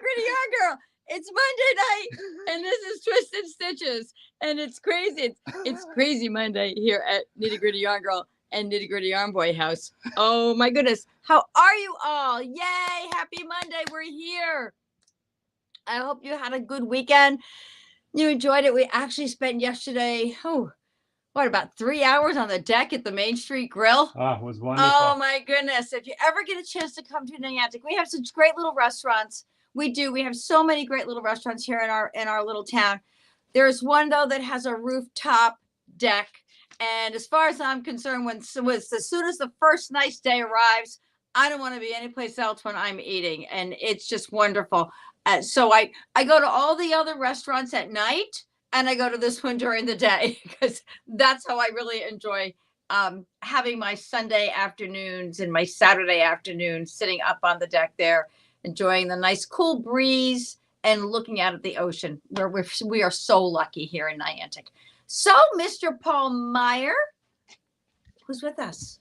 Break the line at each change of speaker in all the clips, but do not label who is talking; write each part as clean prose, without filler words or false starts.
Gritty Yarn Girl. It's Monday night, and this is Twisted Stitches, and it's crazy. It's crazy Monday here at Nitty Gritty Yarn Girl and Nitty Gritty Yarn Boy house. Oh my goodness, how are you all? Yay! Happy Monday. We're here. I hope you had a good weekend. You enjoyed it. We actually spent yesterday, about 3 hours on the deck at the Main Street Grill.
Oh, it was wonderful.
Oh my goodness. If you ever get a chance to come to Niantic, we have such great little restaurants. We do. We have so many great little restaurants here in our little town. There's one though that has a rooftop deck. And as far as I'm concerned, as soon as the first nice day arrives, I don't want to be anyplace else when I'm eating. And it's just wonderful. So I go to all the other restaurants at night, and I go to this one during the day because that's how I really enjoy having my Sunday afternoons and my Saturday afternoons sitting up on the deck there, enjoying the nice cool breeze and looking out at the ocean, where we are so lucky here in Niantic. So, Mr. Paul Meyer, who's with us?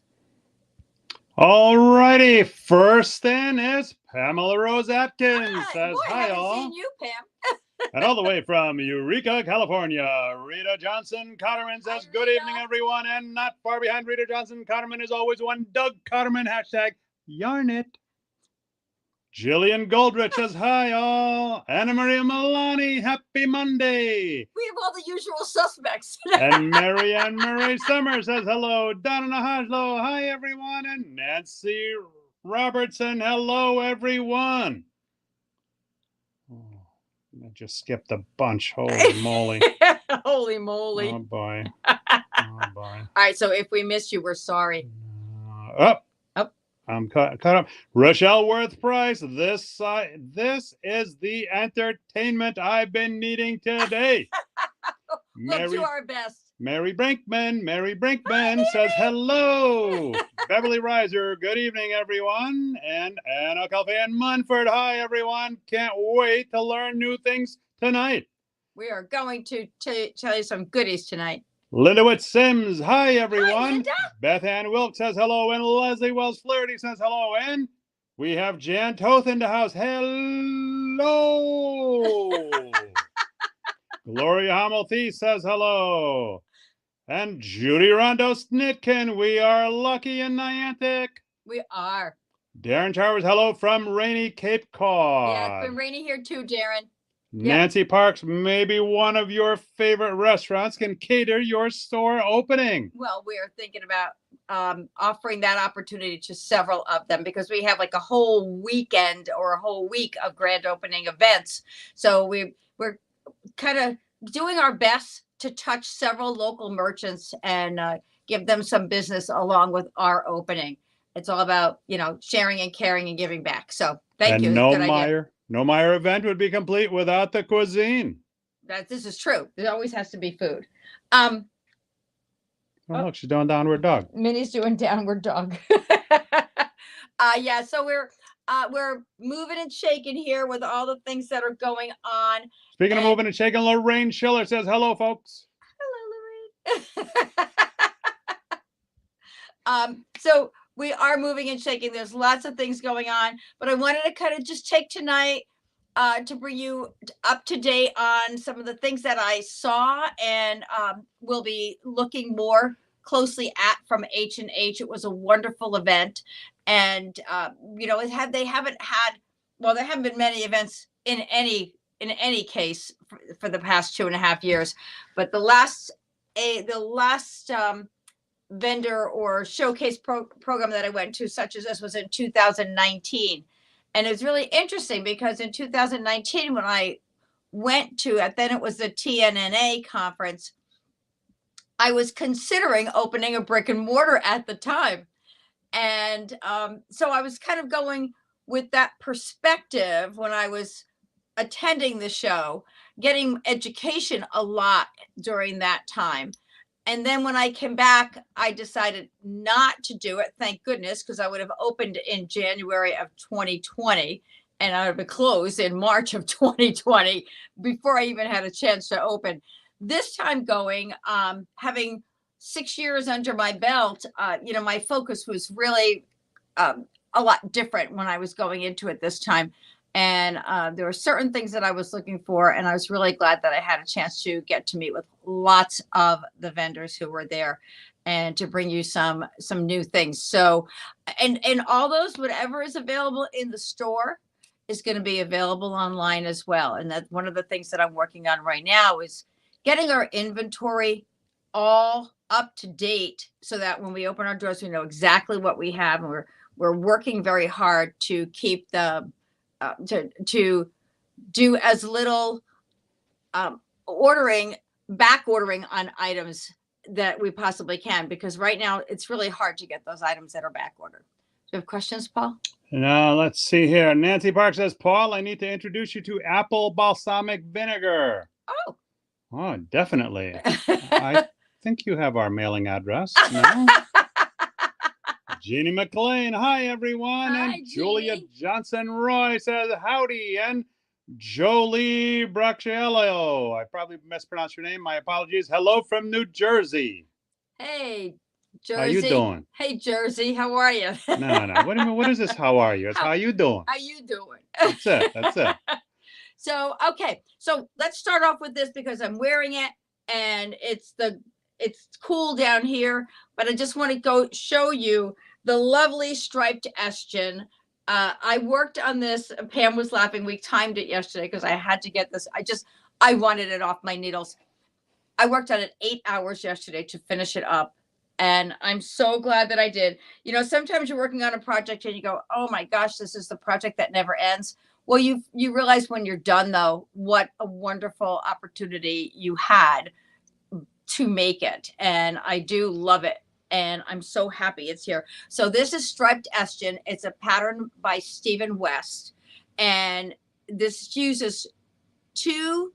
All righty. First in is Pamela Rose Atkins. Says
boy,
hi,
haven't
all.
seen you, Pam.
And all the way from Eureka, California, Rita Johnson Cotterman says,
Hi,
good
Rita.
evening, everyone. And not far behind Rita Johnson Cotterman is always one Doug Cotterman, hashtag yarn it. Jillian Goldrich says, hi, all. Anna Maria Milani, happy Monday.
We have all the usual suspects.
And Marianne Murray Summers says, hello. Donna Nahajlo, hi, everyone. And Nancy Robertson, hello, everyone. I just skipped a bunch. Holy moly.
Holy moly.
Oh, boy. Oh, boy.
All right, so if we missed you, we're sorry.
I'm cut up. Rochelle Worth Price, this is the entertainment I've been needing today.
We'll do our best.
Mary Brinkman says hello. Beverly Reiser, good evening, everyone. And Anna Calfan Munford, hi, everyone. Can't wait to learn new things tonight.
We are going to tell you some goodies tonight.
Linda Witt Sims, hi, everyone.
Hi, Linda.
Beth Ann Wilkes says hello, and Leslie Wells Flaherty says hello, and we have Jan Toth in the house. Hello. Gloria Hamilton says hello. And Judy Rondo Snitkin, we are lucky in Niantic.
We are.
Darren Towers, hello from rainy Cape Cod.
Yeah, it's been rainy here too, Darren.
Nancy Parks, maybe one of your favorite restaurants can cater your store opening.
Well, we are thinking about offering that opportunity to several of them because we have like a whole weekend or a whole week of grand opening events. So we're kind of doing our best to touch several local merchants and give them some business along with our opening. It's all about, sharing and caring and giving back. So thank you.
No Meyer event would be complete without the cuisine.
This is true. There always has to be food.
Look, she's doing downward dog.
Minnie's doing downward dog. Yeah, so we're moving and shaking here with all the things that are going on.
Speaking of moving and shaking, Lorraine Schiller says hello, folks.
Hello, Lorraine. So we are moving and shaking. There's lots of things going on, but I wanted to kind of just take tonight to bring you up to date on some of the things that I saw and will be looking more closely at from H+H. It was a wonderful event. And, there haven't been many events in any case for the past 2.5 years, but the last vendor or showcase program that I went to, such as this, was in 2019. And it was really interesting because in 2019, when I went to it, then it was the TNNA conference, I was considering opening a brick and mortar at the time. And so I was kind of going with that perspective when I was attending the show, getting education a lot during that time. And then when I came back, I decided not to do it. Thank goodness, because I would have opened in January of 2020 and I would have been closed in March of 2020 before I even had a chance to open. This time going, having 6 years under my belt, my focus was really a lot different when I was going into it this time. And there were certain things that I was looking for, and I was really glad that I had a chance to get to meet with lots of the vendors who were there and to bring you some new things. So, and all those, whatever is available in the store is going to be available online as well. And that's one of the things that I'm working on right now is getting our inventory all up to date so that when we open our doors, we know exactly what we have. And we're working very hard to keep the to do as little back ordering on items that we possibly can, because right now it's really hard to get those items that are back ordered. Do you have questions, Paul?
Now, let's see here. Nancy Park says, Paul, I need to introduce you to apple balsamic vinegar. Oh, definitely. I think you have our mailing address. No? Jeannie McLean, hi, everyone.
Hi,
and Julia
Jeannie.
Johnson-Roy says, howdy. And Jolie Bracciello, I probably mispronounced your name. My apologies. Hello from New Jersey.
Hey, Jersey.
How you doing?
Hey, Jersey. How are you?
No. What do you mean? What is this? How are you? It's how you doing?
How you doing?
That's it. That's it.
So, okay. So let's start off with this because I'm wearing it and it's cool down here, but I just want to go show you the lovely striped Esjan. I worked on this. Pam was laughing. We timed it yesterday because I had to get this. I wanted it off my needles. I worked on it 8 hours yesterday to finish it up. And I'm so glad that I did. You know, sometimes you're working on a project and you go, oh my gosh, this is the project that never ends. Well, you realize when you're done, though, what a wonderful opportunity you had to make it. And I do love it. And I'm so happy it's here. So this is Striped Esjan. It's a pattern by Stephen West. And this uses 2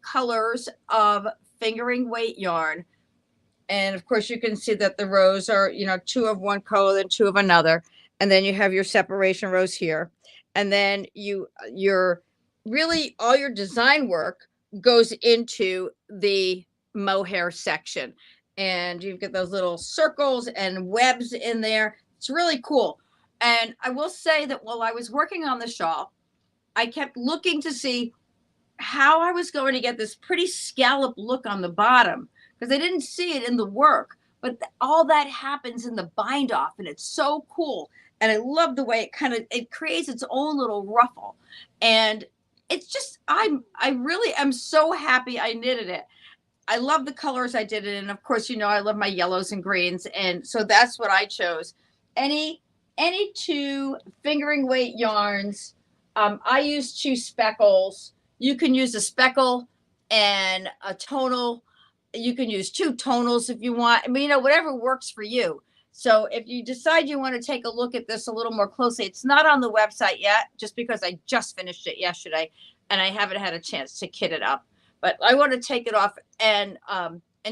colors of fingering weight yarn. And of course, you can see that the rows are, 2 of one color and 2 of another. And then you have your separation rows here. And then your really all your design work goes into the mohair section. And you've got those little circles and webs in there. It's really cool. And I will say that while I was working on the shawl, I kept looking to see how I was going to get this pretty scallop look on the bottom, because I didn't see it in the work, but all that happens in the bind off, and it's so cool. And I love the way it creates its own little ruffle. And it's just, I really am so happy I knitted it. I love the colors I did it in. And of course, I love my yellows and greens. And so that's what I chose. Any 2 fingering weight yarns. I use 2 speckles. You can use a speckle and a tonal. You can use 2 tonals if you want. I mean, whatever works for you. So if you decide you want to take a look at this a little more closely, it's not on the website yet, just because I just finished it yesterday and I haven't had a chance to kit it up. But I want to take it off and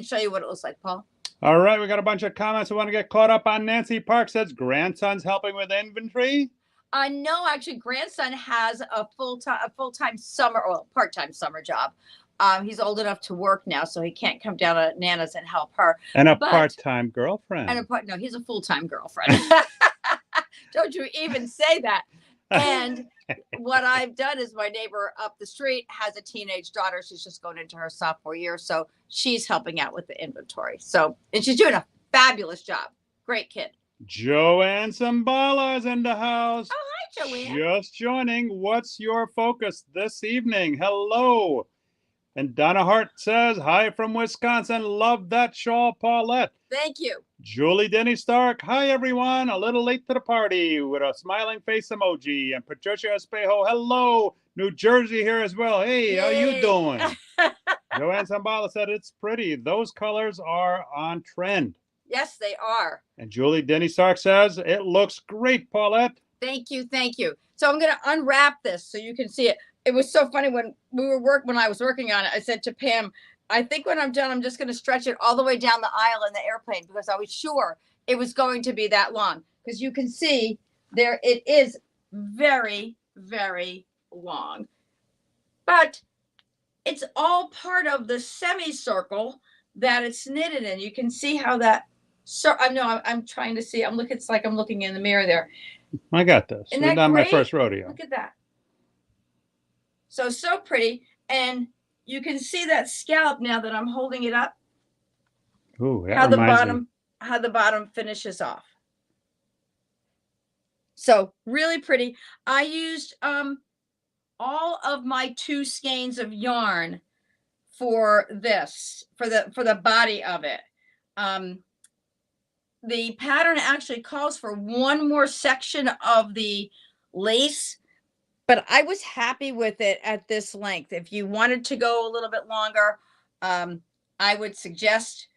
show you what it looks like, Paul.
All right, we got a bunch of comments. I want to get caught up on. Nancy Park says grandson's helping with inventory.
No, actually, grandson has a full-time summer or part-time summer job. He's old enough to work now, so he can't come down to Nana's and help her.
And a part-time girlfriend.
No, he's a full-time girlfriend. Don't you even say that. And what I've done is my neighbor up the street has a teenage daughter. She's just going into her sophomore year, so she's helping out with the inventory. And she's doing a fabulous job. Great kid.
Joanne Sambala's in the house.
Oh, hi, Joanne.
Just joining. What's your focus this evening? Hello. And Donna Hart says, hi from Wisconsin. Love that shawl, Paulette.
Thank you.
Julie Denny Stark, hi, everyone. A little late to the party with a smiling face emoji. And Patricia Espejo, hello. New Jersey here as well. Hey,
Yay.
How you doing? Joanne Sambala said, it's pretty. Those colors are on trend.
Yes, they are.
And Julie Denny Stark says, it looks great, Paulette.
Thank you. Thank you. So I'm going to unwrap this so you can see it. It was so funny when I was working on it. I said to Pam, I think when I'm done, I'm just going to stretch it all the way down the aisle in the airplane, because I was sure it was going to be that long. Because you can see there, it is very, very long. But it's all part of the semicircle that it's knitted in. You can see how that. So I'm trying to see. It's like I'm looking in the mirror there.
I got this.
Isn't that
not
great?
my first rodeo.
Look at that. So pretty. And you can see that scallop now that I'm holding it up.
Ooh, that
How the
reminds me.
bottom finishes off. So really pretty. I used all of my 2 skeins of yarn for this, for the body of it. The pattern actually calls for one more section of the lace, but I was happy with it at this length. If you wanted to go a little bit longer, I would suggest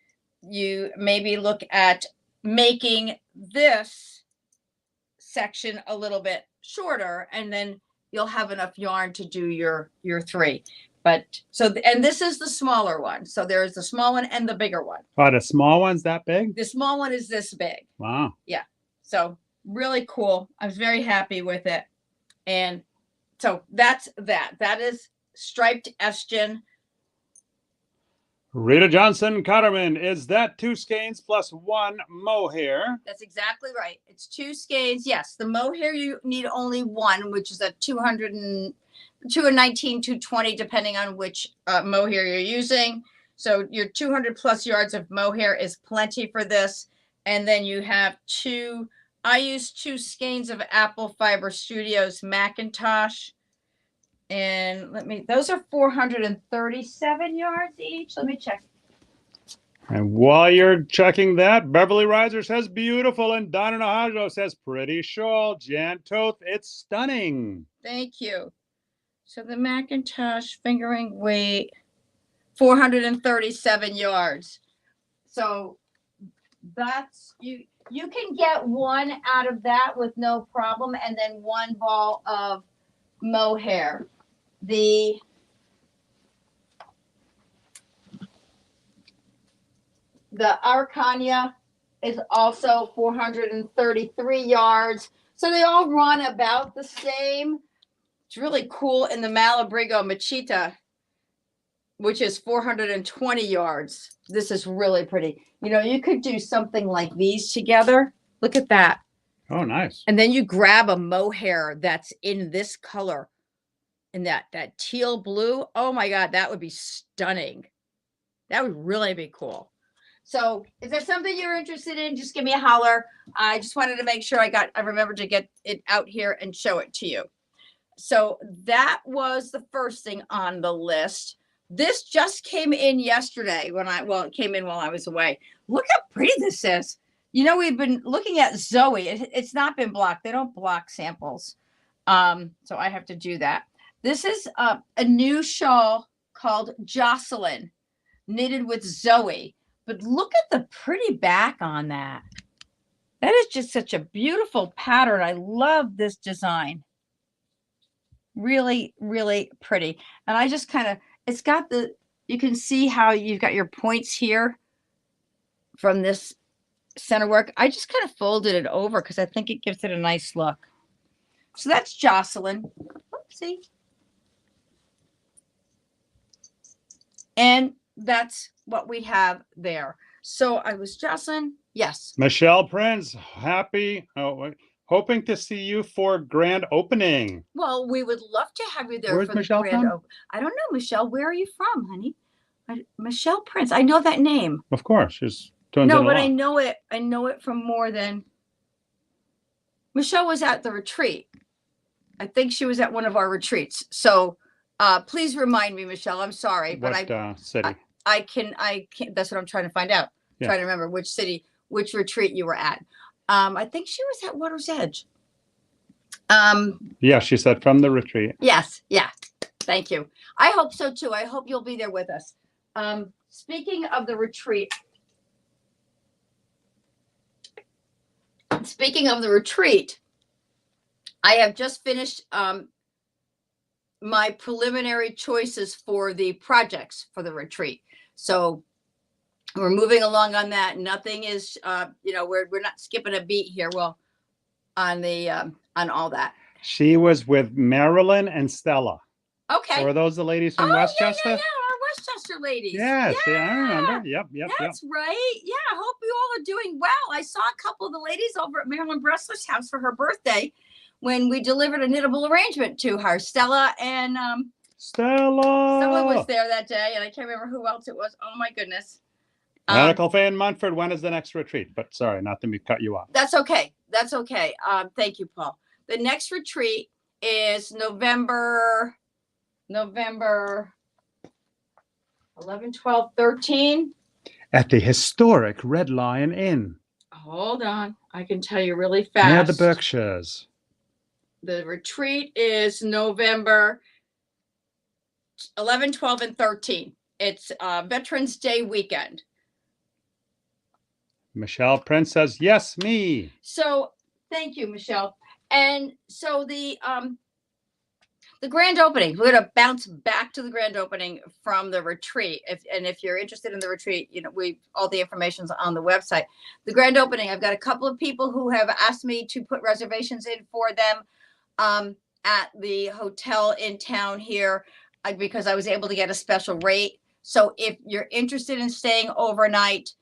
you maybe look at making this section a little bit shorter, and then you'll have enough yarn to do your 3. But so, and this is the smaller one. So there's the small one and the bigger one.
Oh, the small one's that big?
The small one is this big.
Wow.
Yeah. So really cool. I was very happy with it. And so that's that. That is Striped Esjan.
Rita Johnson Cotterman, is that 2 skeins plus 1 mohair?
That's exactly right. It's 2 skeins. Yes, the mohair you need only 1, which is a 219, 220, depending on which mohair you're using. So your 200 plus yards of mohair is plenty for this. And then you have 2. I use 2 skeins of Apple Fiber Studios Macintosh. And those are 437 yards each. Let me check.
And while you're checking that, Beverly Reiser says beautiful, and Donna Nahajo says pretty shawl. Jan Toth, it's stunning.
Thank you. So the Macintosh fingering weight, 437 yards. So that's, you can get 1 out of that with no problem, and then 1 ball of mohair. The Arcania is also 433 yards. So they all run about the same. It's really cool. In the Malabrigo Machita, which is 420 yards. This is really pretty. You know, you could do something like these together. Look at that.
Oh, nice.
And then you grab a mohair that's in this color, in that teal blue. Oh my God, that would be stunning. That would really be cool. So is there something you're interested in? Just give me a holler. I just wanted to make sure I remembered to get it out here and show it to you. So that was the first thing on the list. This just came in yesterday it came in while I was away. Look how pretty this is. You know, we've been looking at Zoe. It's not been blocked. They don't block samples. So I have to do that. This is a new shawl called Jocelyn, knitted with Zoe. But look at the pretty back on that. That is just such a beautiful pattern. I love this design. Really, really pretty. And I just kind of, it's got you can see how you've got your points here from this center work. I just kind of folded it over because I think it gives it a nice look. So that's Jocelyn. Oopsie. And that's what we have there. So I was Jocelyn. Yes.
Michelle Prince, hoping to see you for grand opening.
Well, we would love to have you there.
Where's
for
Michelle
the grand
from?
I don't know, Michelle. Where are you from, honey? Michelle Prince. I know that name.
Of course, she's doing
no, but I know it from more than. Michelle was at the retreat. I think she was at one of our retreats. So please remind me, Michelle. I'm sorry, but
city?
I can. That's what I'm trying to find out.
Yeah.
Trying to remember which city, which retreat you were at. I think she was at Water's Edge.
Yeah, she said from the retreat.
Yes. Yeah. Thank you. I hope so too. I hope you'll be there with us. Speaking of the retreat, I have just finished my preliminary choices for the projects for the retreat. So we're moving along on that. Nothing is, we're not skipping a beat here. Well, on all that.
She was with Marilyn and Stella.
Okay.
Were those the ladies from Westchester?
Yeah, our Westchester ladies.
Yes, yeah, I remember. Yep.
That's right. Yeah, I hope you all are doing well. I saw a couple of the ladies over at Marilyn Bressler's house for her birthday when we delivered a knittable arrangement to her, Stella and
Stella.
Someone was there that day, and I can't remember who else it was. Oh my goodness.
Medical Faye in Munford. When is the next retreat? But sorry, not to cut you off.
That's okay. That's okay. Thank you, Paul. The next retreat is November 11, 12, 13.
At the historic Red Lion Inn.
Hold on. I can tell you really fast.
Near the Berkshires.
The retreat is November 11, 12, and 13. It's Veterans Day weekend.
Michelle Prince says, yes, me.
So thank you, Michelle. And so the grand opening, we're going to bounce back to the grand opening from the retreat. If you're interested in the retreat, you know, all the information's on the website. The grand opening, I've got a couple of people who have asked me to put reservations in for them at the hotel in town here because I was able to get a special rate. So if you're interested in staying overnight,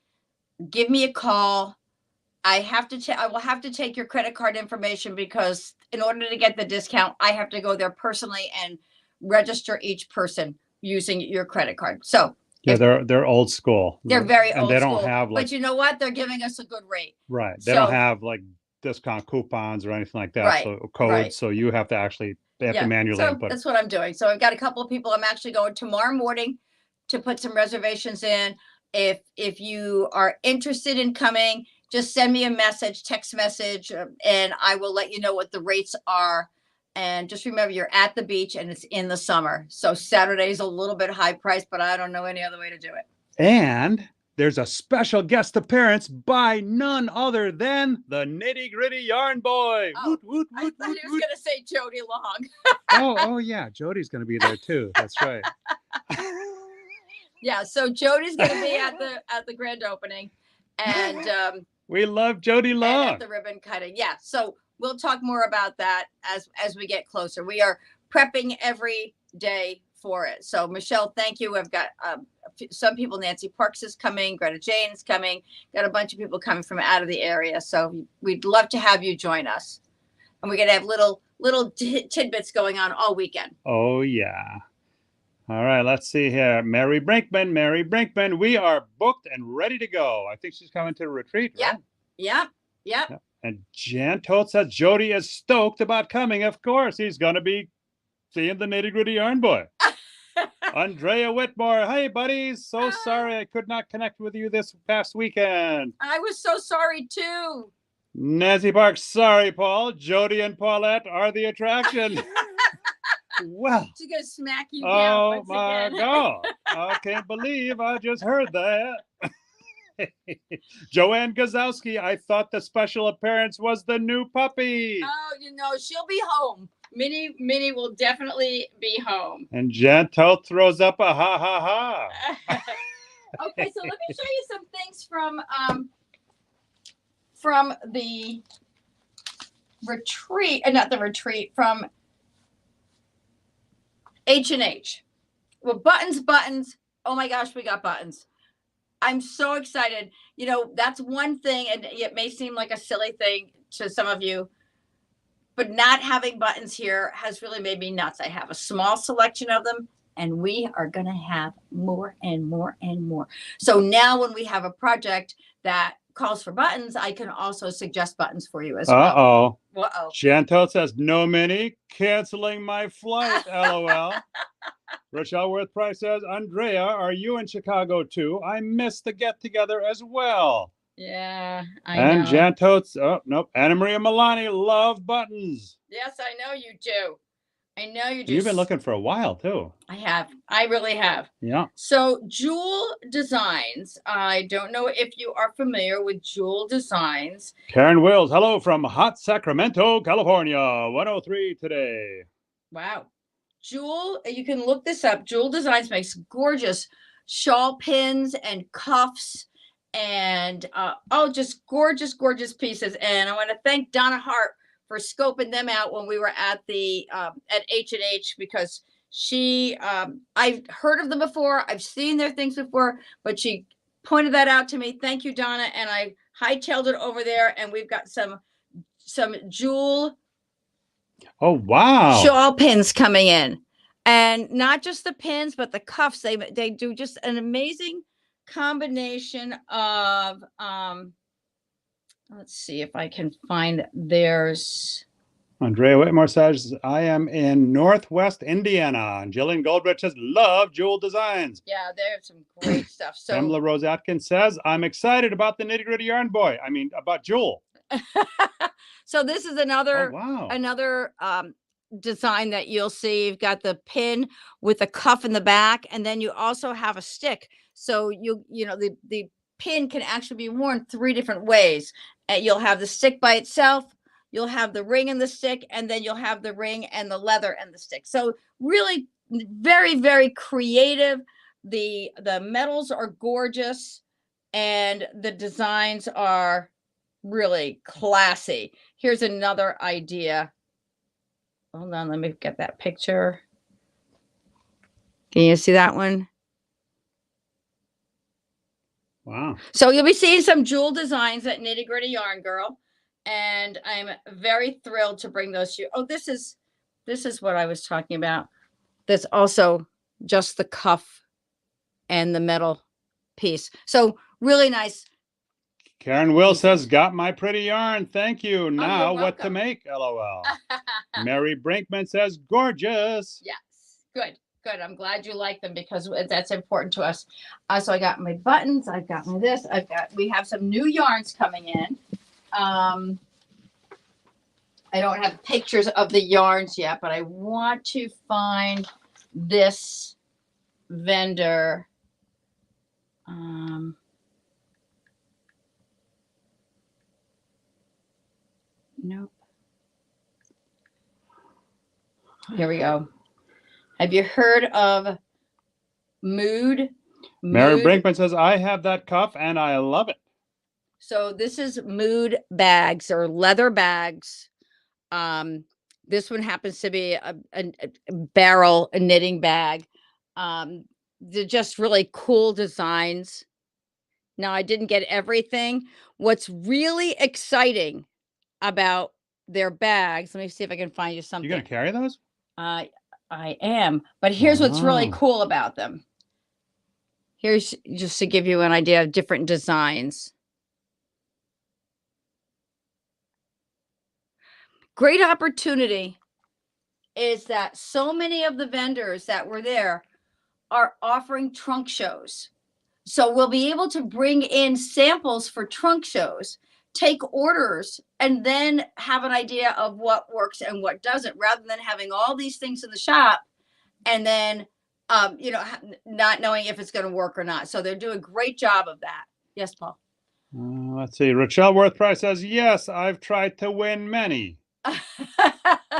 give me a call. I will have to take your credit card information because in order to get the discount, I have to go there personally and register each person using your credit card. So
yeah, they're old school.
They're very old school.
And they don't have
but you know what? They're giving us a good rate.
Right. They don't have like discount coupons or anything like that.
Right.
So codes. Right. So you have to actually to manually input.
That's what I'm doing. So I've got a couple of people. I'm actually going tomorrow morning to put some reservations in. If you are interested in coming, just send me a message, text message, and I will let you know what the rates are. And just remember, you're at the beach and it's in the summer. So Saturday is a little bit high price, but I don't know any other way to do it.
And there's a special guest appearance by none other than the Nitty Gritty Yarn Boy.
Oh, I thought he was going to say Jody Long.
oh yeah, Jody's going to be there too. That's right.
Yeah, so Jody's going to be at the grand opening, and
we love Jody Long
at the ribbon cutting. Yeah, so we'll talk more about that as we get closer. We are prepping every day for it. So Michelle, thank you. I've got some people. Nancy Parks is coming. Greta Jane is coming. Got a bunch of people coming from out of the area. So we'd love to have you join us, and we're gonna have little tidbits going on all weekend.
Oh yeah. All right, let's see here. Mary Brinkman, we are booked and ready to go. I think she's coming to the retreat, right?
Yep.
And Jan Todt says Jody is stoked about coming. Of course, he's going to be seeing the Nitty Gritty Yarn Boy. Andrea Whitmore, hey, buddies. So sorry I could not connect with you this past weekend.
I was so sorry, too.
Nancy Parks, sorry, Paul. Jody and Paulette are the attraction. Well,
she's gonna smack you down once again.
God. I can't believe I just heard that. Joanne Gazowski, I thought the special appearance was the new puppy.
Oh, she'll be home. Minnie will definitely be home.
And Jan Todt throws up a ha ha ha.
Okay, so let me show you some things from the retreat, not the retreat, from H+H. Well, buttons. Oh my gosh, we got buttons. I'm so excited. That's one thing, and it may seem like a silly thing to some of you, but not having buttons here has really made me nuts. I have a small selection of them, and we are going to have more and more and more. So now when we have a project that calls for buttons, I can also suggest buttons for you as well. Uh-oh.
Jan Todt says, no, Minnie, canceling my flight, LOL. Rochelle Worth-Price says, Andrea, are you in Chicago too? I missed the get-together as well.
Yeah, I
know.
And
Jan Todt, nope. Anna Maria Milani, love buttons.
Yes, I know you do.
You've been looking for a while too.
I have. I really have.
Yeah.
So Jewel Designs. I don't know if you are familiar with Jewel Designs.
Karen Wills, hello from hot Sacramento, California. 103 today.
Wow. Jewel, you can look this up. Jewel Designs makes gorgeous shawl pins and cuffs and just gorgeous pieces. And I want to thank Donna Hart for scoping them out when we were at the at H+H, because I've heard of them before. I've seen their things before, but she pointed that out to me. Thank you, Donna. And I hightailed it over there, and we've got some Jewel
shawl pins
coming in. And not just the pins, but the cuffs. They do just an amazing combination of let's see if I can find theirs.
Andrea Whitmore says, I am in Northwest Indiana. And Jillian Goldrich says, love jewel designs.
Yeah, there's some great stuff. So
Pamela Rose Atkins says, I'm excited about the Nitty Gritty Yarn Boy. I mean, about Jewel.
so this is another
wow.
design that you'll see. You've got the pin with the cuff in the back, and then you also have a stick. So you know the pin can actually be worn 3 different ways. And you'll have the stick by itself, you'll have the ring and the stick, and then you'll have the ring and the leather and the stick. So really very, very creative. The metals are gorgeous and the designs are really classy. Here's another idea. Hold on, let me get that picture. Can you see that one?
Wow.
So you'll be seeing some jewel designs at Nitty Gritty Yarn Girl, and I'm very thrilled to bring those to you. Oh, this is what I was talking about. That's also just the cuff and the metal piece. So really nice.
Karen Will says, got my pretty yarn. Thank you. Now what to make? LOL. Mary Brinkman says, gorgeous.
Yes. Good. Good. I'm glad you like them because that's important to us. So I got my buttons. I've got my this. We have some new yarns coming in. I don't have pictures of the yarns yet, but I want to find this vendor. Nope. Here we go. Have you heard of Mood?
Mary Brinkman says, I have that cuff and I love it.
So this is Mood bags or leather bags. This one happens to be a barrel knitting bag. They're just really cool designs. Now, I didn't get everything. What's really exciting about their bags, let me see if I can find you something.
You're going to carry those?
I am. But here's what's really cool about them. Here's just to give you an idea of different designs. Great opportunity is that so many of the vendors that were there are offering trunk shows. So we'll be able to bring in samples for trunk shows, take orders, and then have an idea of what works and what doesn't, rather than having all these things in the shop and then, not knowing if it's going to work or not. So they're doing a great job of that. Yes, Paul.
Let's see. Rachel Worth Price says, yes, I've tried to win many.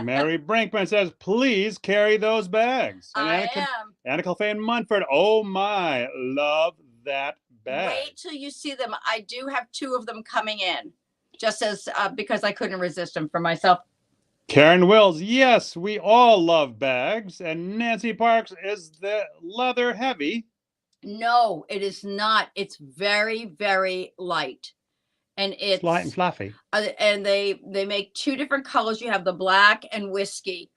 Mary Brinkman says, please carry those bags. And
I am.
Anna Clefane Munford, oh my, love that bag.
Wait till you see them. I do have 2 of them coming in, just as because I couldn't resist them for myself.
Karen Wills, yes, we all love bags. And Nancy Parks, is the leather heavy?
No, it is not. It's very, very light. And it's
light and fluffy.
And they make 2 different colors. You have the black and whiskey.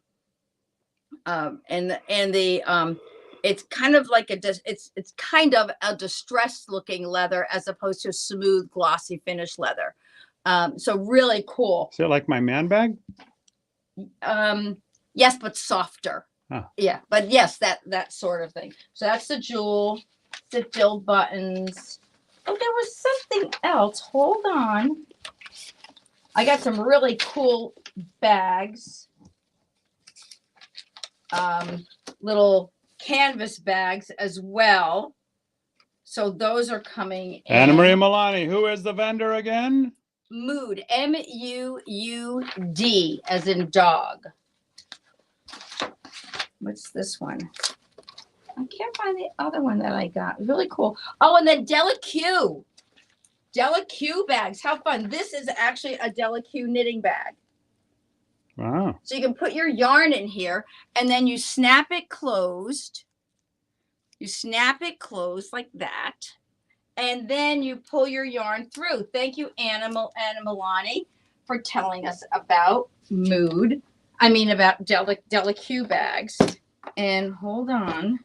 It's kind of like it's kind of a distressed looking leather as opposed to smooth, glossy finish leather. So really cool.
Is it like my man bag?
Yes, but softer.
Oh.
Yeah, but yes, that sort of thing. So that's the jewel, the filled buttons. Oh, there was something else. Hold on. I got some really cool bags. Little canvas bags as well. So those are coming in.
Anna Maria Milani, who is the vendor again?
Mood, M-U-U-D, as in dog. What's this one? I can't find the other one that I got. Really cool. Oh, and then Delaque. Delaque bags. How fun. This is actually a Delaque knitting bag.
Wow.
So you can put your yarn in here and then you snap it closed. You snap it closed like that. And then you pull your yarn through. Thank you, Anna Milani, for telling us about about Delaque bags. And hold on.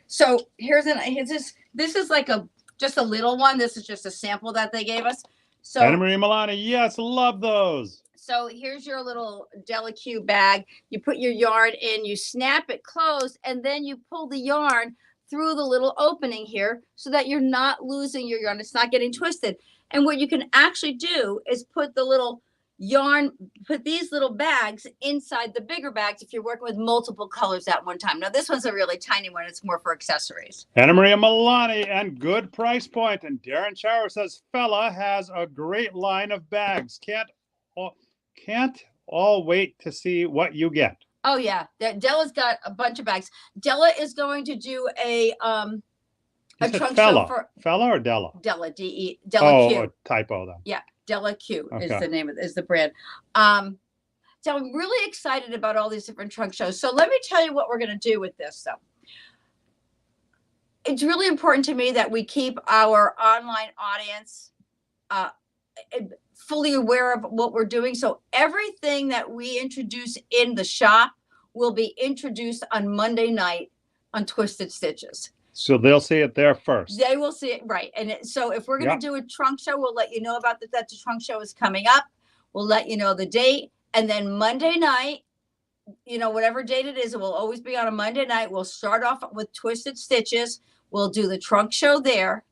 So here's this is like just a little one. This is just a sample that they gave us. So
Anna Maria Milani, yes, love those.
So here's your little Delaque bag. You put your yarn in, you snap it closed, and then you pull the yarn through the little opening here so that you're not losing your yarn. It's not getting twisted. And what you can actually do is put the little yarn, put these little bags inside the bigger bags if you're working with multiple colors at one time. Now, this one's a really tiny one. It's more for accessories.
Anna Maria Milani, and good price point. And Darren Shower says, Fella has a great line of bags. Can't all wait to see what you get.
Oh yeah, Della's got a bunch of bags. Della is going to do a trunk show for
Fella or Della?
Della Della
Oh, a typo then.
Yeah, Delaque is the name of is the brand. So I'm really excited about all these different trunk shows. So let me tell you what we're going to do with this. So it's really important to me that we keep our online audience fully aware of what we're doing. So everything that we introduce in the shop will be introduced on Monday night on Twisted Stitches.
So they'll see it there first.
They will see it, right. And so if we're going to do a trunk show, we'll let you know about that the trunk show is coming up. We'll let you know the date. And then Monday night, whatever date it is, it will always be on a Monday night. We'll start off with Twisted Stitches. We'll do the trunk show there.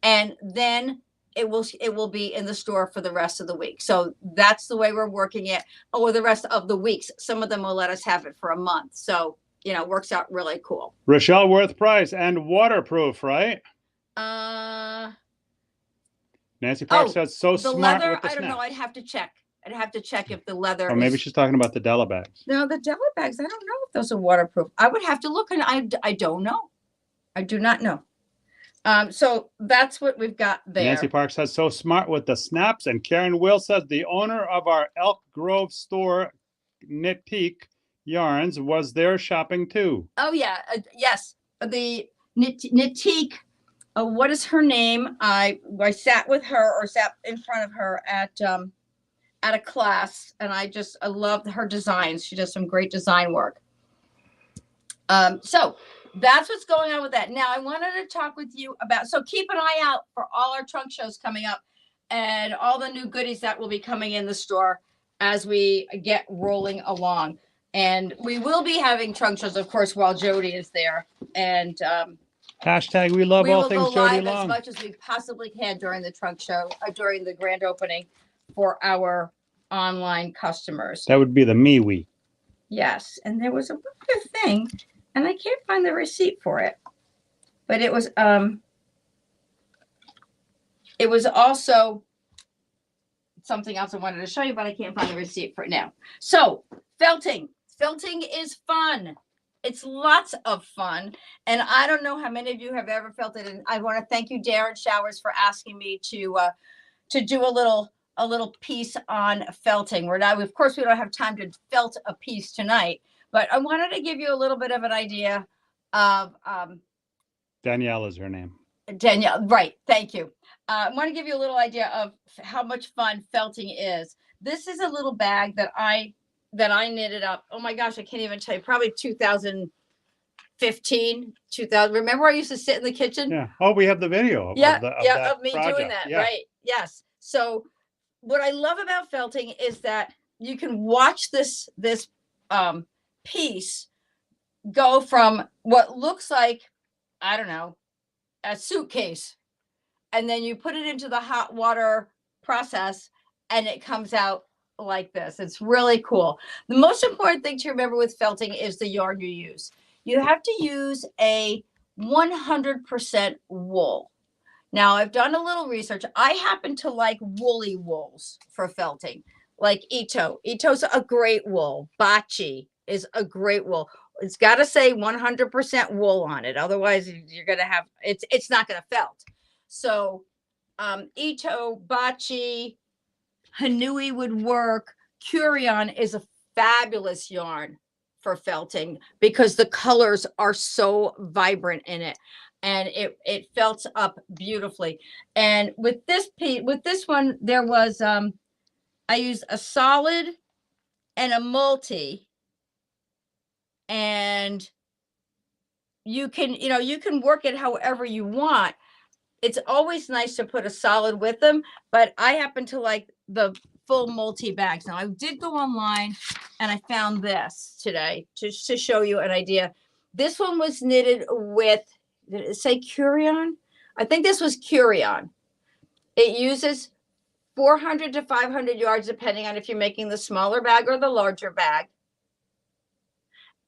And then it will be in the store for the rest of the week. So that's the way we're working it, or the rest of the weeks. Some of them will let us have it for a month. So, it works out really cool.
Rochelle Worth Price, and waterproof, right? Nancy Park says so smart
leather,
with the
I don't know.
snap.
I'd have to check if the leather.
Or maybe she's talking about the Della bags.
No, the Della bags. I don't know if those are waterproof. I would have to look, and I don't know. I do not know. So that's what we've got there.
Nancy Park says so smart with the snaps, and Karen Will says the owner of our Elk Grove store, KnittyGrittyYarnGirl, was there shopping too.
Oh yeah, yes. The KnittyGritty. What is her name? I sat with her, or sat in front of her at a class, and I loved her designs. She does some great design work. So that's what's going on with that. Now I wanted to talk with you about, so keep an eye out for all our trunk shows coming up and all the new goodies that will be coming in the store as we get rolling along. And we will be having trunk shows, of course, while Jody is there. And
hashtag we love all things Jody Long.
As much as we possibly can during the trunk show, during the grand opening for our online customers.
That would be the MeWe.
Yes. And there was a other thing, and I can't find the receipt for it, but it was also something else I wanted to show you, but I can't find the receipt for it now. So felting is fun. It's lots of fun. And I don't know how many of you have ever felted. And I want to thank you, Darren Showers, for asking me to do a little piece on felting. Of course, we don't have time to felt a piece tonight, but I wanted to give you a little bit of an idea of
Danielle is her name.
Danielle, right? Thank you. I want to give you a little idea of how much fun felting is. This is a little bag that I knitted up. Oh my gosh, I can't even tell you. Probably 2015, 2000. Remember, I used to sit in the kitchen.
Yeah. Oh, we have the video.
Of me
project.
doing that.
Yeah.
Right. Yes. So, what I love about felting is that you can watch this piece go from what looks like, I don't know, a suitcase, and then you put it into the hot water process, and it comes out like this. It's really cool. The most important thing to remember with felting is the yarn you use. You have to use a 100% wool. Now, I've done a little research. I happen to like woolly wools for felting, like Ito. Ito's a great wool. Bachi is a great wool. It's got to say 100% wool on it. Otherwise, you're going to have, it's not going to felt. So Ito, Bachi, Hanui would work. Curion is a fabulous yarn for felting because the colors are so vibrant in it, and it felts up beautifully. And with this piece, with this one, there was I used a solid and a multi, and you can, you can work it however you want. It's always nice to put a solid with them, but I happen to like the full multi bags. Now I did go online and I found this today to show you an idea. This one was knitted with, did it say Curion? I think this was Curion. It uses 400 to 500 yards, depending on if you're making the smaller bag or the larger bag.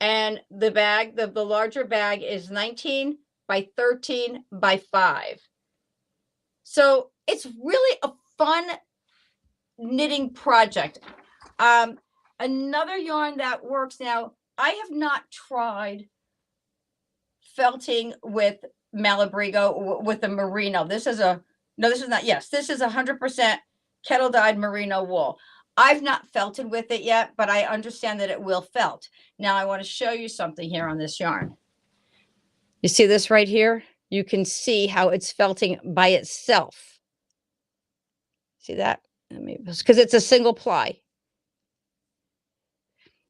And the bag, the larger bag is 19 by 13 by 5. So it's really a fun knitting project. Another yarn that works now, I have not tried felting with Malabrigo with the merino. This is a, no, this is not, yes, this is 100% kettle dyed merino wool. I've not felted with it yet, but I understand that it will felt. Now I want to show you something here on this yarn. You see this right here? You can see how it's felting by itself. See that? Because it's a single ply.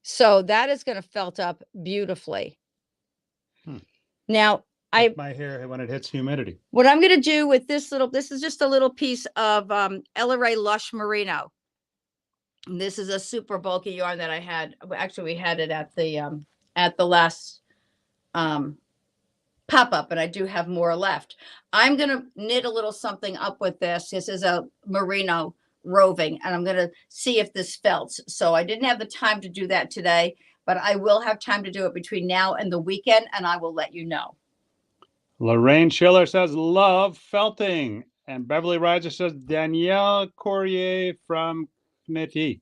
So that is going to felt up beautifully. Now,
my hair when it hits humidity.
What I'm going to do with this is just a little piece of Ella Lush Merino. And this is a super bulky yarn that I had. Actually, we had it at the last pop-up, and I do have more left. I'm going to knit a little something up with this. This is a merino roving, and I'm going to see if this felts. So I didn't have the time to do that today, but I will have time to do it between now and the weekend, and I will let you know.
Lorraine Schiller says, love felting. And Beverly Riser says, Danielle Courier from Knitty.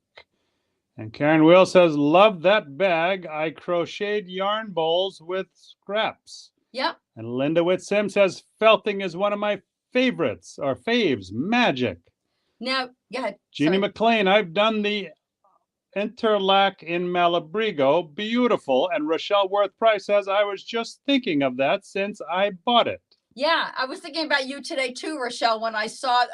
And Karen Will says, love that bag. I crocheted yarn bowls with scraps.
Yep.
And Linda Whitsim says, felting is one of my favorites or faves. Magic.
Now, go ahead.
Jeannie McLean, I've done the interlac in Malabrigo. Beautiful. And Rochelle Worth Price says, I was just thinking of that since I bought it.
Yeah, I was thinking about you today too, Rochelle, when I saw,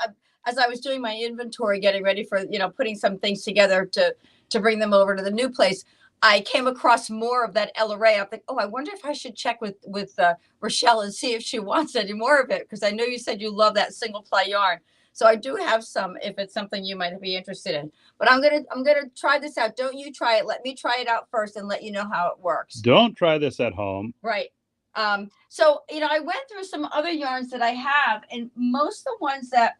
as I was doing my inventory, getting ready for, putting some things together to bring them over to the new place. I came across more of that Ella Ray. I'm like, oh, I wonder if I should check with Rochelle and see if she wants any more of it, because I know you said you love that single ply yarn. So I do have some if it's something you might be interested in. But I'm gonna try this out. Don't you try it. Let me try it out first and let you know how it works.
Don't try this at home.
Right. So I went through some other yarns that I have, and most of the ones that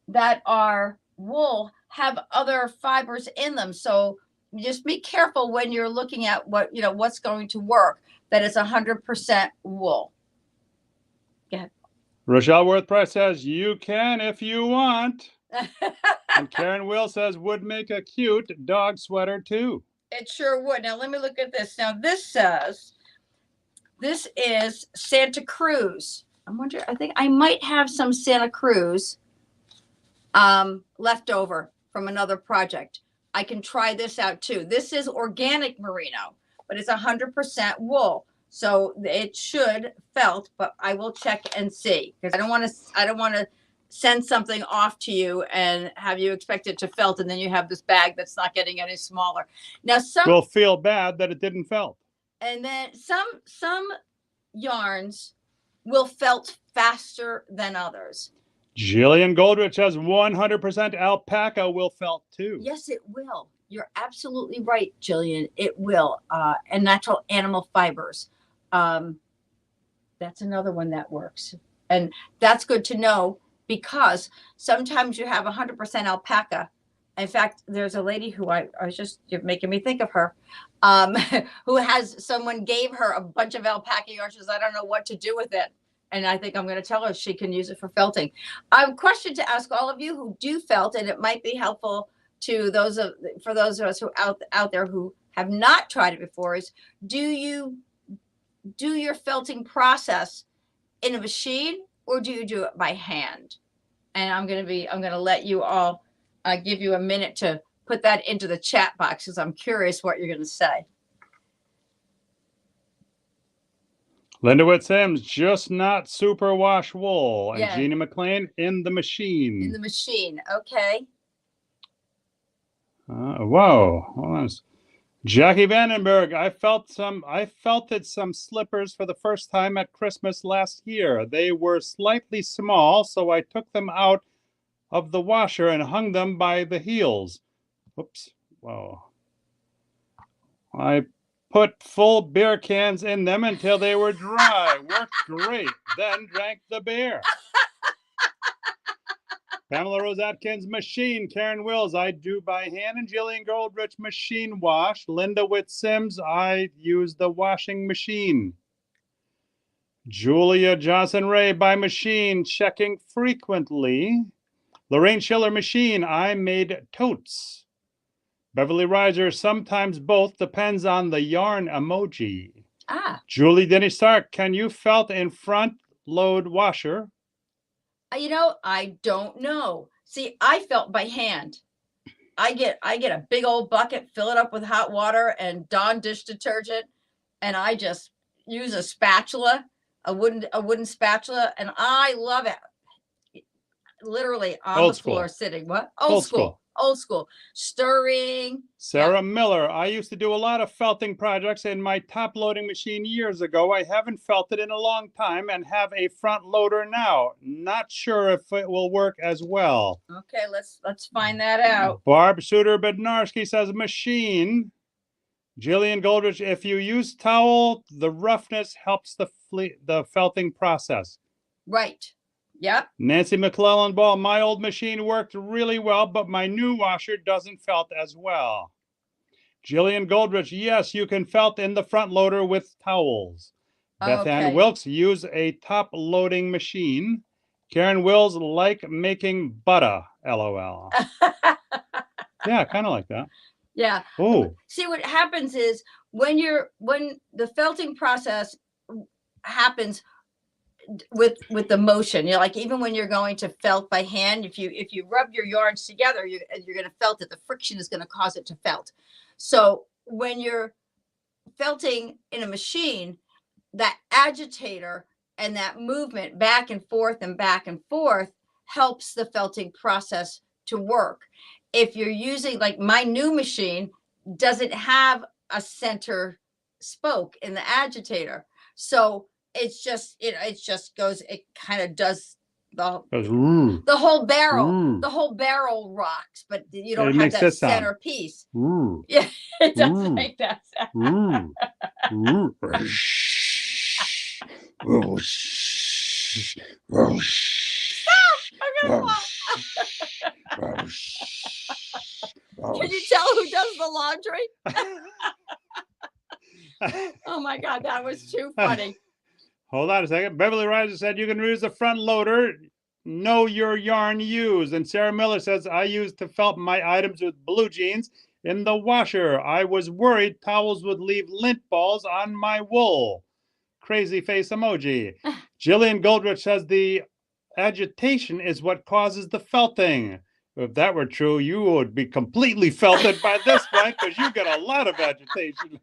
that are wool have other fibers in them. So just be careful when you're looking at what's going to work, that it's 100% wool. Yeah.
Rochelle Worth Price says, you can if you want. And Karen Will says, would make a cute dog sweater too.
It sure would. Now let me look at this. Now this says, this is Santa Cruz. I think I might have some Santa Cruz left over from another project. I can try this out too. This is organic merino, but it's 100% wool. So it should felt, but I will check and see, because I don't want to send something off to you and have you expect it to felt, and then you have this bag that's not getting any smaller. Now some
will feel bad that it didn't felt.
And then some yarns will felt faster than others.
Jillian Goldrich has 100% alpaca will felt too.
Yes, it will. You're absolutely right, Jillian. It will. And natural animal fibers. That's another one that works. And that's good to know, because sometimes you have 100% alpaca. In fact, there's a lady who you're making me think of her, who someone gave her a bunch of alpaca yarn. She says, I don't know what to do with it. And I think I'm going to tell her she can use it for felting. A question to ask all of you who do felt, and it might be helpful to for those of us who out there who have not tried it before, is do you do your felting process in a machine, or do you do it by hand? And I'm going to let you all give you a minute to put that into the chat box, because I'm curious what you're going to say.
Linda Witt Sims, just not superwash wool. And
Yeah.
Jeannie McLean, in the machine.
In the machine. Okay.
Whoa. Jackie Vandenberg, I felted some slippers for the first time at Christmas last year. They were slightly small, so I took them out of the washer and hung them by the heels. Whoops. Whoa. I put full beer cans in them until they were dry. Worked great. Then drank the beer. Pamela Rose Atkins, machine. Karen Wills, I do by hand. And Jillian Goldrich, machine wash. Linda Witt Sims, I use the washing machine. Julia Johnson Ray, by machine, checking frequently. Lorraine Schiller, machine, I made totes. Beverly Reiser, sometimes both, depends on the yarn emoji. Julie Denny Stark, can you felt in front load washer?
I don't know. See, I felt by hand. I get a big old bucket, fill it up with hot water and Dawn dish detergent, and I just use a spatula, a wooden spatula, and I love it. Literally on
Old
the floor,
school.
sitting. What? Old school. Old school. Stirring.
Sarah Miller, I used to do a lot of felting projects in my top loading machine years ago. I haven't felted in a long time and have a front loader now. Not sure if it will work as well.
Okay, let's find that out.
Barb Suter Bednarski says machine. Jillian Goldrich, if you use towel, the roughness helps the felting process.
Right. Yep.
Nancy McClellan Ball, my old machine worked really well, but my new washer doesn't felt as well. Jillian Goldrich, yes, you can felt in the front loader with towels. Beth Ann Wilkes, use a top loading machine. Karen Wills, like making butter, LOL. Yeah, kind of like that.
Yeah.
Oh.
See, what happens is when the felting process happens with the motion, like even when you're going to felt by hand, if you rub your yarns together, you're going to felt it. The friction is going to cause it to felt. So when you're felting in a machine, that agitator and that movement back and forth helps the felting process to work. If you're using, like my new machine doesn't have a center spoke in the agitator, so it's just goes, it kind of does the whole barrel. The whole barrel rocks, but you don't have that center piece. Yeah, it does make that sound. Can you tell who does the laundry? Oh my God, that was too funny.
Hold on a second. Beverly Reiser said you can use the front loader. Know your yarn use. And Sarah Miller says, I used to felt my items with blue jeans in the washer. I was worried towels would leave lint balls on my wool. Crazy face emoji. Jillian Goldrich says the agitation is what causes the felting. If that were true, you would be completely felted by this point because you get a lot of agitation.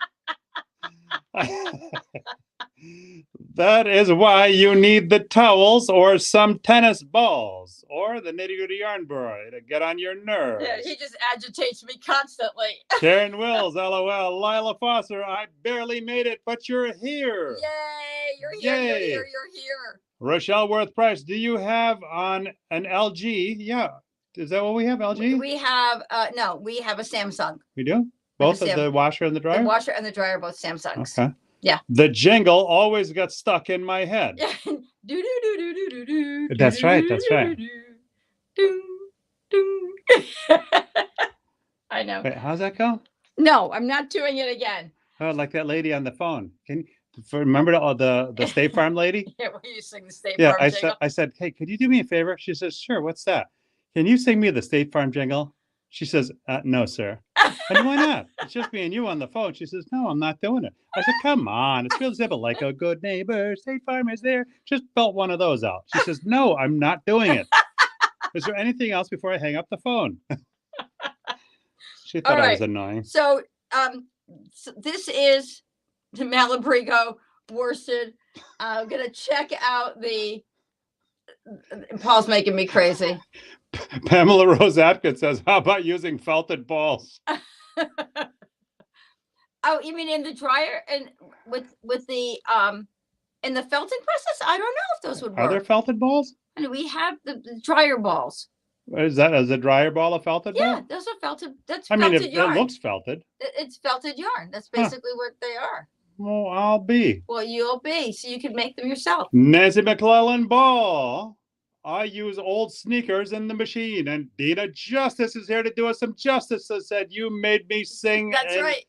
That is why you need the towels or some tennis balls or the Nitty Gritty Yarn Boy to get on your nerves.
Yeah, he just agitates me constantly.
Karen Wills, LOL. Lila Foster, I barely made it, but you're here.
Yay, you're here,
Yay.
you're here.
Rochelle Worth Price, do you have on an LG? Yeah. Is that what we have, LG?
We have, no, we have a Samsung.
We do? Both the washer and the dryer?
The washer and the dryer, both Samsungs.
Okay.
Yeah.
The jingle always got stuck in my head. That's right. That's right.
I know.
Wait, how's that go?
No, I'm not doing it again.
Oh, like that lady on the phone. Can you remember the State Farm lady?
Yeah, when you sing the State Farm jingle.
I said, hey, could you do me a favor? She says, sure. What's that? Can you sing me the State Farm jingle? She says, no, sir. And why not? It's just me and you on the phone. She says, no, I'm not doing it. I said, come on. It's real simple. Like a good neighbor, State Farm is there. Just belt one of those out. She says, no, I'm not doing it. Is there anything else before I hang up the phone? She thought I was annoying.
So, this is the Malabrigo worsted. I'm going to check out Paul's making me crazy.
Pamela Rose Atkins says, how about using felted balls?
Oh, you mean in the dryer and with the in the felting presses? I don't know if those would
Are there
work.
felted balls?
And we have the dryer balls.
Is a dryer ball a felted
Yeah,
ball?
those are felted. That's
I mean,
felted
it
yarn.
looks felted.
It's felted yarn. That's
Huh.
basically what they are.
Well, I'll be.
Well, you'll be, so you can make them yourself.
Nancy McClellan Ball. I use old sneakers in the machine, and Dina Justice is here to do us some justice. So said you made me sing.
That's right.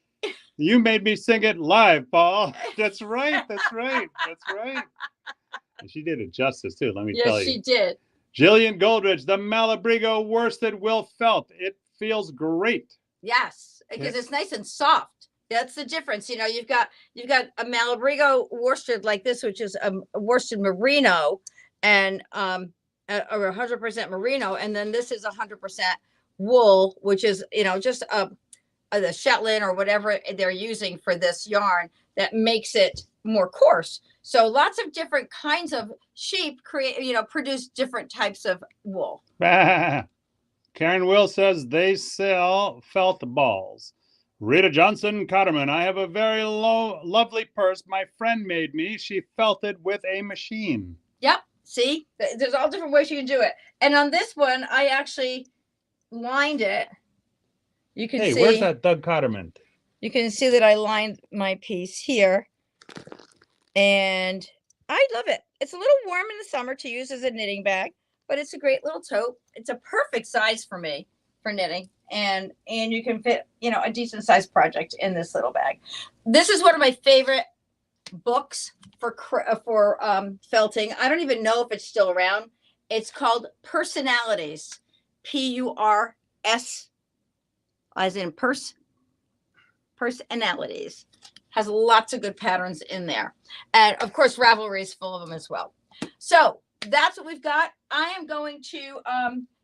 You made me sing it live, Paul. That's right. That's right. That's right. And she did it justice too. Let me tell
Yes,
you.
she did.
Jillian Goldrich, the Malabrigo worsted will felt. It feels great.
Yes, because it's nice and soft. That's the difference. You know, you've got a Malabrigo worsted like this, which is a worsted merino, and or 100% merino, and then this is 100% wool, which is, you know, just the Shetland or whatever they're using for this yarn that makes it more coarse. So lots of different kinds of sheep produce different types of wool.
Karen Will says they sell felt balls. Rita Johnson Cotterman, I have a very lovely purse my friend made me. She felted with a machine.
Yep. See, there's all different ways you can do it. And on this one, I actually lined it. You can see.
Hey, where's that Doug Cotterman?
You can see that I lined my piece here. And I love it. It's a little warm in the summer to use as a knitting bag, but it's a great little tote. It's a perfect size for me for knitting. And you can fit, you know, a decent sized project in this little bag. This is one of my favorite books for felting. I don't even know if it's still around. It's called Personalities. P-U-R-S as in personalities. Has lots of good patterns in there. And of course, Ravelry is full of them as well. So that's what we've got. I am going to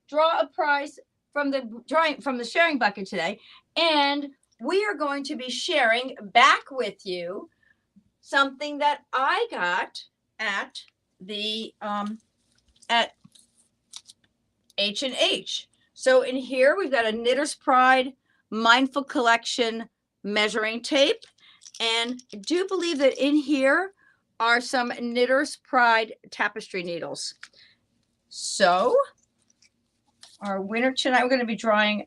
draw a prize from the sharing bucket today. And we are going to be sharing back with you something that I got at the at H+H. So in here, we've got a Knitter's Pride Mindful Collection measuring tape. And I do believe that in here are some Knitter's Pride tapestry needles. So our winner tonight, we're going to be drawing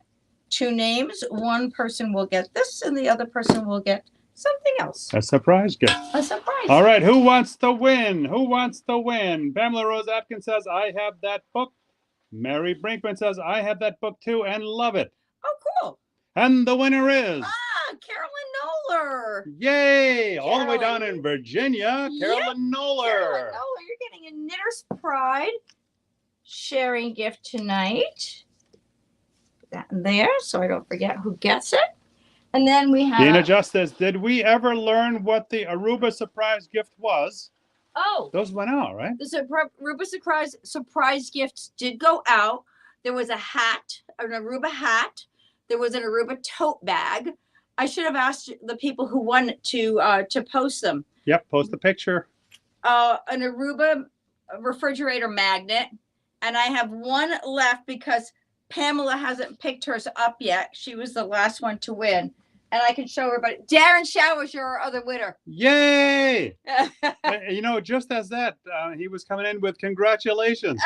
2 names. One person will get this and the other person will get something else.
A surprise gift.
A surprise.
All right, who wants to win? Who wants to win? Pamela Rose Atkins says, I have that book. Mary Brinkman says, I have that book too and love it.
Oh, cool.
And the winner is...
Carolyn Noller.
Yay! All the way down in Virginia, Carolyn Noller.
Carolyn Noller, you're getting a Knitter's Pride sharing gift tonight. Put that in there so I don't forget who gets it. And then we have...
Dina Justice, did we ever learn what the Aruba surprise gift was?
Oh.
Those went out, right?
The Aruba surprise gifts did go out. There was a hat, an Aruba hat. There was an Aruba tote bag. I should have asked the people who won to post them.
Yep, post the picture.
An Aruba refrigerator magnet. And I have one left because Pamela hasn't picked hers up yet. She was the last one to win. And I can show everybody. Darren Showers, you're our other winner.
Yay! You know, just as that, he was coming in with congratulations.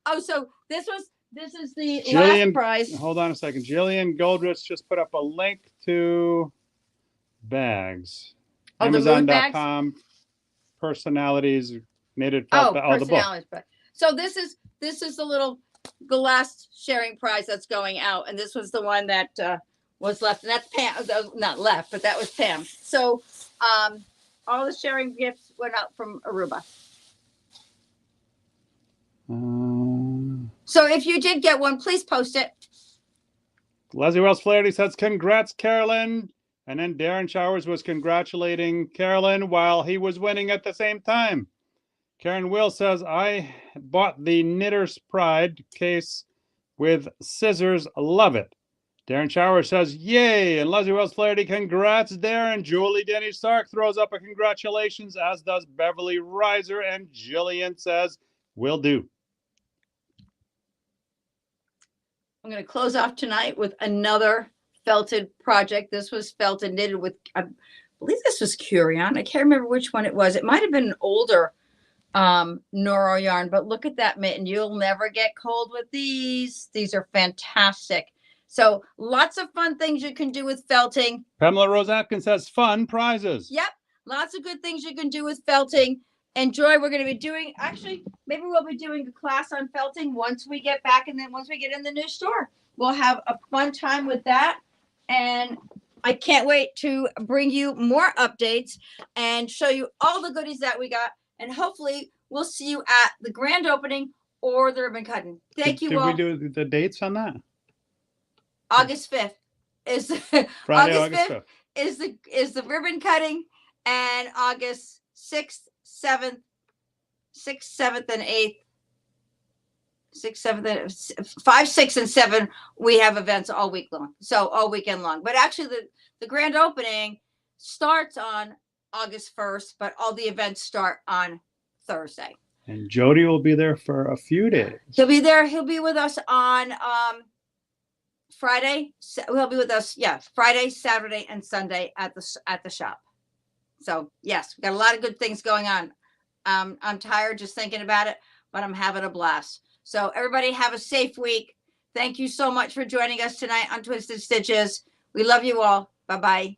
Oh, so this is the last prize.
Hold on a second. Jillian Goldrich just put up a link to bags.
Oh,
Amazon.com. Personalities knitted felt.
Oh,
the book.
So this is the last sharing prize that's going out, and this was the one that was left, and that's Pam. Not left, but that was Pam. So all the sharing gifts went out from Aruba. So if you did get one, please post it.
Leslie Wells Flaherty says, congrats, Carolyn. And then Darren Showers was congratulating Carolyn while he was winning at the same time. Karen Will says, I bought the Knitter's Pride case with scissors. Love it. Darren Showers says, yay. And Leslie Wells Flaherty, congrats, Darren. Julie Denny Stark throws up a congratulations, as does Beverly Reiser. And Jillian says, will do.
I'm going to close off tonight with another felted project. This was felted knitted with, I believe this was Curion. I can't remember which one it was. It might have been an older Noro yarn, but look at that mitten. You'll never get cold with these. These are fantastic. So lots of fun things you can do with felting.
Pamela Rose Atkins says fun prizes.
Yep. Lots of good things you can do with felting. Enjoy. We're going to be doing, actually, maybe we'll be doing a class on felting once we get back. And then once we get in the new store, we'll have a fun time with that. And I can't wait to bring you more updates and show you all the goodies that we got. And hopefully we'll see you at the grand opening or the ribbon cutting. Thank you all.
Did we do the dates on that?
August 5th is
Friday, August 5th.
is the ribbon cutting, and August 6th, 7th, 6th, 7th, and 8th. 6th, 7th, 5, 6, and 7. We have events all week long, so all weekend long. But actually, the grand opening starts on August 1st, but all the events start on Thursday.
And Jody will be there for a few days.
He'll be there. He'll be with us on Friday. He'll be with us, yeah, Friday, Saturday, and Sunday at the shop. So yes, we got a lot of good things going on. I'm tired just thinking about it, but I'm having a blast. So everybody have a safe week. Thank you so much for joining us tonight on Twisted Stitches. We love you all. Bye-bye.